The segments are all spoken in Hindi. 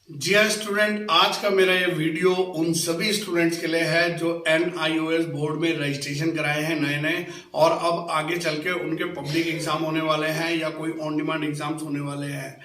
जी हाँ स्टूडेंट, आज का मेरा ये वीडियो उन सभी स्टूडेंट्स के लिए है जो NIOS बोर्ड में रजिस्ट्रेशन कराए हैं नए नए, और अब आगे चल के उनके पब्लिक एग्जाम होने वाले हैं या कोई ऑन डिमांड एग्जाम्स होने वाले हैं।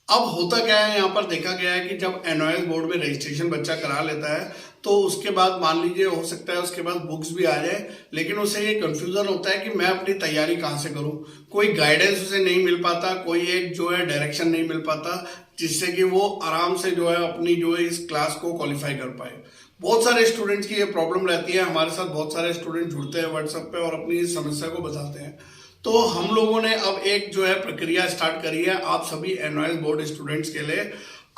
अब होता क्या है, यहाँ पर देखा गया है कि जब NIOS बोर्ड में रजिस्ट्रेशन बच्चा करा लेता है तो उसके बाद मान लीजिए हो सकता है उसके पास बुक्स भी आ जाए, लेकिन उसे ये कंफ्यूजन होता है कि मैं अपनी तैयारी कहाँ से करूँ। कोई गाइडेंस उसे नहीं मिल पाता, कोई एक जो है डायरेक्शन नहीं मिल पाता जिससे कि वो आराम से जो है अपनी जो है इस क्लास को क्वालिफाई कर पाए। बहुत सारे स्टूडेंट्स की ये प्रॉब्लम रहती है। हमारे साथ बहुत सारे स्टूडेंट जुड़ते हैं व्हाट्सएप पे और अपनी इस समस्या को बताते हैं। तो हम लोगों ने अब एक जो है प्रक्रिया स्टार्ट करी है आप सभी NIOS बोर्ड स्टूडेंट्स के लिए।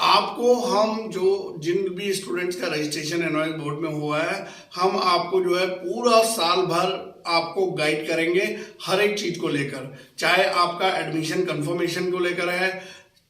आपको हम जो जिन भी स्टूडेंट्स का रजिस्ट्रेशन NIOS बोर्ड में हुआ है, हम आपको जो है पूरा साल भर आपको गाइड करेंगे हर एक चीज को लेकर, चाहे आपका एडमिशन कंफर्मेशन को लेकर है।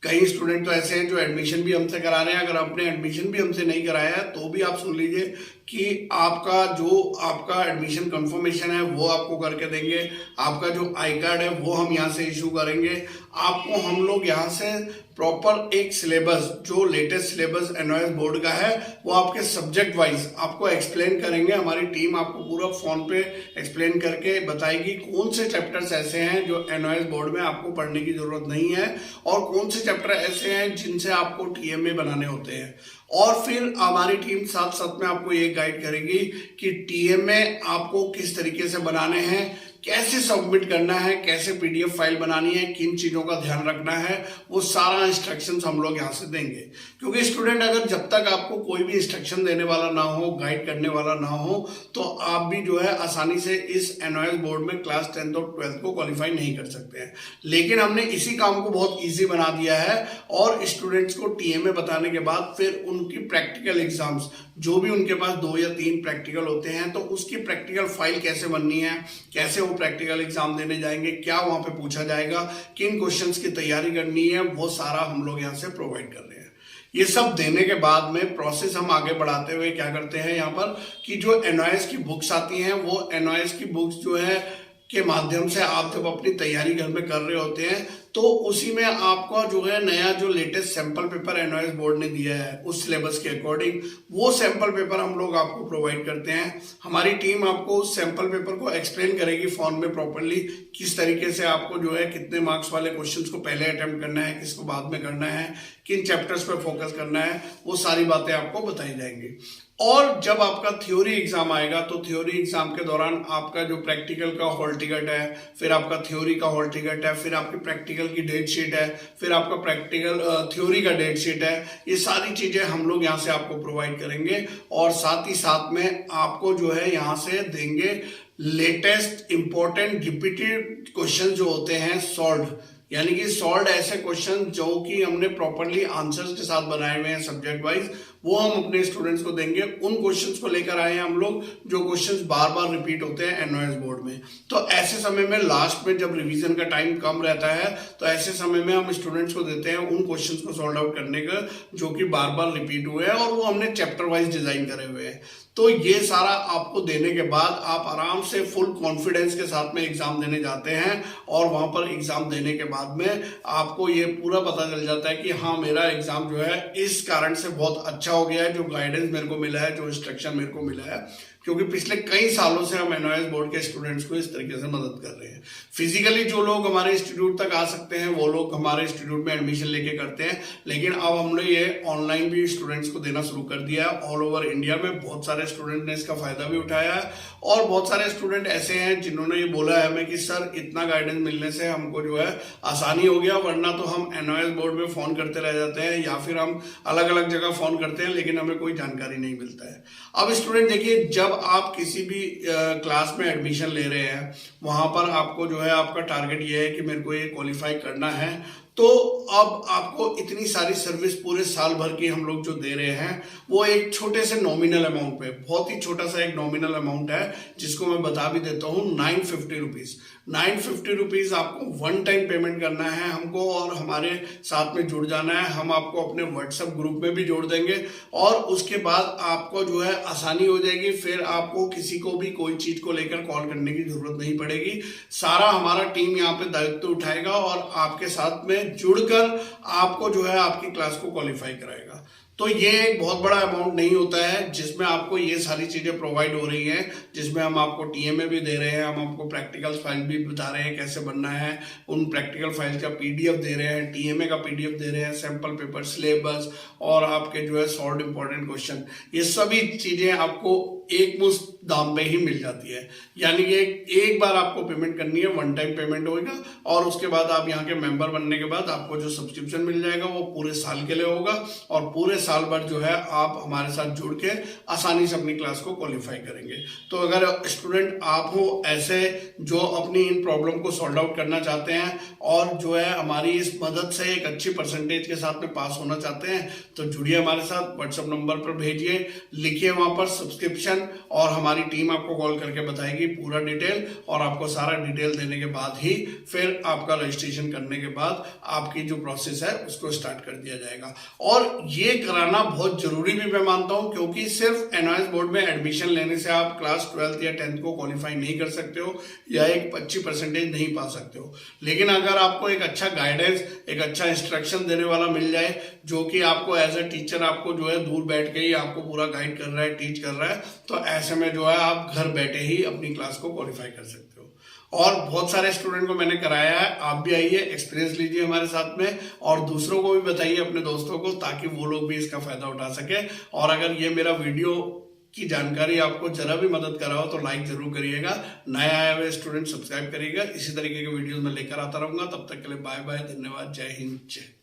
कई स्टूडेंट तो ऐसे हैं जो एडमिशन भी हमसे करा रहे हैं। अगर आपने एडमिशन भी हमसे नहीं कराया है तो भी आप सुन लीजिए कि आपका एडमिशन कंफर्मेशन है वो आपको करके देंगे। आपका जो आई कार्ड है वो हम यहाँ से इशू करेंगे। आपको हम लोग यहाँ से प्रॉपर एक सिलेबस, जो लेटेस्ट सिलेबस NIOS बोर्ड का है वो आपके सब्जेक्ट वाइज आपको एक्सप्लेन करेंगे। हमारी टीम आपको पूरा फोन पे एक्सप्लेन करके बताएगी कौन से चैप्टर्स ऐसे हैं जो NIOS बोर्ड में आपको पढ़ने की जरूरत नहीं है और कौन से चैप्टर ऐसे हैं जिनसे आपको TMA बनाने होते हैं। और फिर हमारी टीम साथ साथ में आपको ये गाइड करेगी कि TMA आपको किस तरीके से बनाने हैं, कैसे सबमिट करना है, कैसे PDF फाइल बनानी है, किन चीजों का ध्यान रखना है, वो सारा इंस्ट्रक्शंस हम लोग यहाँ से देंगे। क्योंकि स्टूडेंट अगर जब तक आपको कोई भी इंस्ट्रक्शन देने वाला ना हो, गाइड करने वाला ना हो, तो आप भी जो है आसानी से इस NIOS बोर्ड में क्लास 10th और 12th को क्वालिफाई नहीं कर सकते हैं। लेकिन हमने इसी काम को बहुत ईजी बना दिया है और स्टूडेंट्स को TMA बताने के बाद फिर उनकी प्रैक्टिकल एग्जाम्स, जो भी उनके पास 2 या 3 प्रैक्टिकल होते हैं, तो उसकी प्रैक्टिकल फाइल कैसे बननी है, कैसे वो प्रैक्टिकल एग्जाम देने जाएंगे, क्या वहां पे पूछा जाएगा, किन क्वेश्चंस की तैयारी करनी है, वो सारा हम लोग यहाँ से प्रोवाइड कर रहे हैं। ये सब देने के बाद में प्रोसेस हम आगे बढ़ाते हुए क्या करते हैं यहाँ पर कि जो NIOS की बुक्स आती हैं वो NIOS की बुक्स जो है के माध्यम से आप जब अपनी तैयारी घर में कर रहे होते हैं तो उसी में आपका जो है नया जो latest sample paper NIOS board ने दिया है उस सिलेबस के अकॉर्डिंग, वो सैंपल पेपर हम लोग आपको प्रोवाइड करते हैं। हमारी टीम आपको उस सैंपल पेपर को एक्सप्लेन करेगी फोन में प्रॉपरली, किस तरीके से आपको जो है कितने मार्क्स वाले क्वेश्चंस को पहले अटेम्प्ट करना है, किसको बाद में करना है, किन चैप्टर्स पर फोकस करना है, वो सारी बातें आपको बताई जाएंगी। और जब आपका थ्योरी एग्जाम आएगा तो थ्योरी एग्जाम के दौरान आपका जो प्रैक्टिकल का हॉल टिकट है, फिर आपका थ्योरी का हॉल टिकट है, फिर आपकी प्रैक्टिकल की डेट शीट है, फिर आपका प्रैक्टिकल थ्योरी का डेट शीट है, ये सारी चीजें हम लोग यहाँ से आपको प्रोवाइड करेंगे। और साथ ही साथ में आपको जो है यहाँ से देंगे लेटेस्ट इंपॉर्टेंट रिपीटेड क्वेश्चन जो होते हैं सॉल्व, यानी कि सॉल्व ऐसे क्वेश्चन जो कि हमने प्रॉपरली आंसर्स के साथ बनाए हुए हैं सब्जेक्ट वाइज, वो हम अपने स्टूडेंट्स को देंगे। उन क्वेश्चंस को लेकर आए हैं हम लोग जो क्वेश्चंस बार बार रिपीट होते हैं NIOS बोर्ड में। तो ऐसे समय में लास्ट में जब रिवीजन का टाइम कम रहता है तो ऐसे समय में हम स्टूडेंट्स को देते हैं उन क्वेश्चंस को सॉल्व आउट करने का जो कि बार बार रिपीट हुए हैं और वो हमने चैप्टर वाइज डिजाइन करे हुए हैं। तो ये सारा आपको देने के बाद आप आराम से फुल कॉन्फिडेंस के साथ में एग्जाम देने जाते हैं और वहां पर एग्जाम देने के बाद में आपको ये पूरा पता चल जाता है कि हाँ मेरा एग्जाम जो है इस कारण से बहुत अच्छा हो गया है, जो गाइडेंस मेरे को मिला है, जो इंस्ट्रक्शन मेरे को मिला है, क्योंकि पिछले कई सालों से हम NIOS बोर्ड के स्टूडेंट्स को इस तरीके से मदद कर रहे हैं। फिजिकली जो लोग हमारे इंस्टीट्यूट तक आ सकते हैं वो लोग हमारे इंस्टीट्यूट में एडमिशन लेके करते हैं, लेकिन अब हमने ये ऑनलाइन भी स्टूडेंट्स को देना शुरू कर दिया है। ऑल ओवर इंडिया में बहुत सारे स्टूडेंट ने इसका फायदा भी उठाया है और बहुत सारे स्टूडेंट ऐसे हैं जिन्होंने ये बोला है हमें कि सर इतना गाइडेंस मिलने से हमको जो है आसानी हो गया, वरना तो हम NIOS बोर्ड में फोन करते रह जाते हैं या फिर हम अलग अलग जगह फोन करते हैं लेकिन हमें कोई जानकारी नहीं मिलता है। अब स्टूडेंट देखिए, जब आप किसी भी क्लास में एडमिशन ले रहे हैं वहां पर आपको जो है आपका टारगेट ये है कि मेरे को ये क्वालिफाई करना है, तो अब आपको इतनी सारी सर्विस पूरे साल भर की हम लोग जो दे रहे हैं वो एक छोटे से नॉमिनल अमाउंट पे, बहुत ही छोटा सा एक नॉमिनल अमाउंट है जिसको मैं बता भी देता हूँ, 950 रुपीज। ₹950 आपको वन टाइम पेमेंट करना है हमको और हमारे साथ में जुड़ जाना है। हम आपको अपने व्हाट्सएप ग्रुप में भी जोड़ देंगे और उसके बाद आपको जो है आसानी हो जाएगी। फिर आपको किसी को भी कोई चीज को लेकर कॉल करने की जरूरत नहीं पड़ेगी। सारा हमारा टीम यहाँ पे दायित्व उठाएगा और आपके साथ में जुड़कर आपको जो है आपकी क्लास को क्वालिफाई कराएगा। तो ये एक बहुत बड़ा अमाउंट नहीं होता है जिसमें आपको ये सारी चीजें प्रोवाइड हो रही हैं, जिसमें हम आपको टीएमए भी दे रहे हैं, हम आपको प्रैक्टिकल फाइल भी बता रहे हैं कैसे बनना है, उन प्रैक्टिकल फाइल का पीडीएफ दे रहे हैं, टीएमए का पीडीएफ दे रहे हैं, सैंपल पेपर, सिलेबस और आपके जो है सॉल्व इंपॉर्टेंट क्वेश्चन, ये सभी चीजें आपको एक मुश्त दाम पे ही मिल जाती है। यानी कि एक बार आपको पेमेंट करनी है, वन टाइम पेमेंट होगा और उसके बाद आप यहाँ के मेंबर बनने के बाद आपको जो सब्सक्रिप्शन मिल जाएगा वो पूरे साल के लिए होगा और पूरे साल भर जो है आप हमारे साथ जुड़ के आसानी से अपनी क्लास को क्वालिफाई करेंगे। तो अगर स्टूडेंट आप हो ऐसे जो अपनी इन प्रॉब्लम को सॉल्व आउट करना चाहते हैं और जो है हमारी इस मदद से एक अच्छी परसेंटेज के साथ में पास होना चाहते हैं तो जुड़िए हमारे साथ। व्हाट्सएप नंबर पर भेजिए, लिखिए वहां पर सब्सक्रिप्शन और हमारी टीम आपको कॉल करके बताएगी पूरा डिटेल और आपको सारा डिटेल देने के बाद ही फिर आपका रजिस्ट्रेशन करने के बाद आपकी जो प्रोसेस है उसको स्टार्ट कर दिया जाएगा। और ये कराना बहुत जरूरी भी मैं मानता हूं क्योंकि सिर्फ एनआईएस बोर्ड में एडमिशन लेने से आप क्लास 12th या 10th को क्वालिफाई नहीं कर सकते हो या एक अच्छी परसेंटेज नहीं पा सकते हो। लेकिन अगर आपको एक अच्छा गाइडेंस, एक अच्छा इंस्ट्रक्शन देने वाला मिल जाए जो कि आपको एज ए टीचर आपको जो है दूर बैठ के ही आपको पूरा गाइड कर रहा है, टीच कर रहा है, तो ऐसे में जो है आप घर बैठे ही अपनी क्लास को क्वालिफाई कर सकते हो। और बहुत सारे स्टूडेंट को मैंने कराया है, आप भी आइए, एक्सपीरियंस लीजिए हमारे साथ में और दूसरों को भी बताइए, अपने दोस्तों को, ताकि वो लोग भी इसका फायदा उठा सके। और अगर ये मेरा वीडियो की जानकारी आपको जरा भी मदद करा हो तो लाइक जरूर करिएगा, नए आए हुए स्टूडेंट सब्सक्राइब करिएगा। इसी तरीके के वीडियोस में लेकर आता रहूंगा। तब तक के लिए बाय बाय, धन्यवाद, जय हिंद, जय